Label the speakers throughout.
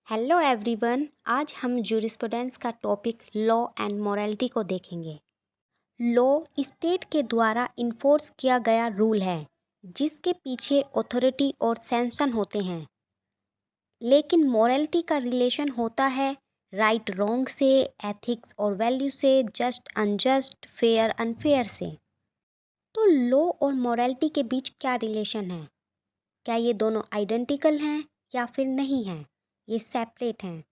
Speaker 1: Hello everyone, आज हम jurisprudence का टॉपिक लॉ एंड मोरालिटी को देखेंगे। लॉ स्टेट के द्वारा इन्फोर्स किया गया रूल है जिसके पीछे अथॉरिटी और सैंक्शन होते हैं, लेकिन मोरालिटी का रिलेशन होता है राइट रॉन्ग से, एथिक्स और वैल्यू से, जस्ट अनजस्ट, फेयर अनफेयर से। तो लॉ और मोरालिटी के बीच क्या रिलेशन है? क्या ये दोनों आइडेंटिकल हैं या फिर नहीं हैं? ये सेपरेट हैं।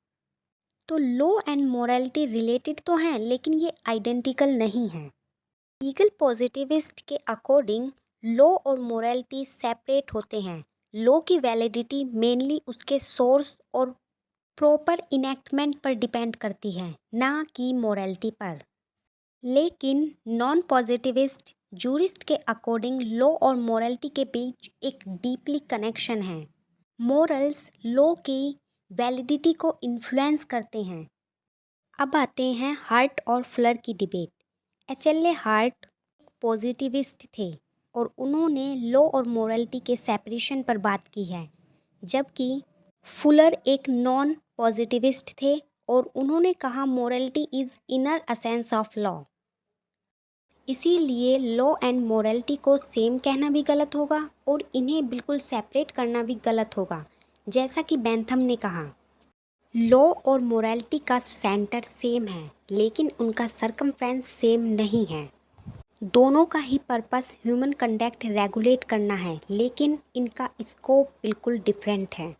Speaker 1: तो लॉ एंड मोरालिटी रिलेटेड तो हैं, लेकिन ये आइडेंटिकल नहीं हैं। लीगल पॉजिटिविस्ट के अकॉर्डिंग लॉ और मोरालिटी सेपरेट होते हैं। लॉ की वैलिडिटी मेनली उसके सोर्स और प्रॉपर इनेक्टमेंट पर डिपेंड करती है, ना कि मोरालिटी पर। लेकिन नॉन पॉजिटिविस्ट जूरिस्ट के अकॉर्डिंग लॉ और मोरालिटी के बीच एक डीपली कनेक्शन है। मोरल्स लॉ की वैलिडिटी को इन्फ्लुएंस करते हैं। अब आते हैं हार्ट और फुलर की डिबेट। एच.एल.ए. हार्ट पॉजिटिविस्ट थे और उन्होंने लॉ और मोरालिटी के सेपरेशन पर बात की है, जबकि फुलर एक नॉन पॉजिटिविस्ट थे और उन्होंने कहा morality is inner essence of law. इसीलिए लॉ एंड मोरालिटी को सेम कहना भी गलत होगा और इन्हें बिल्कुल सेपरेट करना भी गलत होगा। जैसा कि बेंथम ने कहा, लॉ और मोरालिटी का सेंटर सेम है, लेकिन उनका सरकमफ्रेंस सेम नहीं है। दोनों का ही पर्पस ह्यूमन कंडक्ट रेगुलेट करना है, लेकिन इनका स्कोप बिल्कुल डिफरेंट है।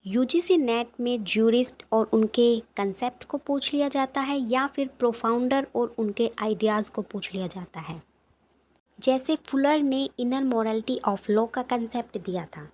Speaker 1: यूजीसी नेट में जूरिस्ट और उनके कंसेप्ट को पूछ लिया जाता है या फिर प्रोफाउंडर और उनके आइडियाज़ को पूछ लिया जाता है। जैसे फुलर ने इनर मोरालिटी ऑफ लॉ का कंसेप्ट दिया था,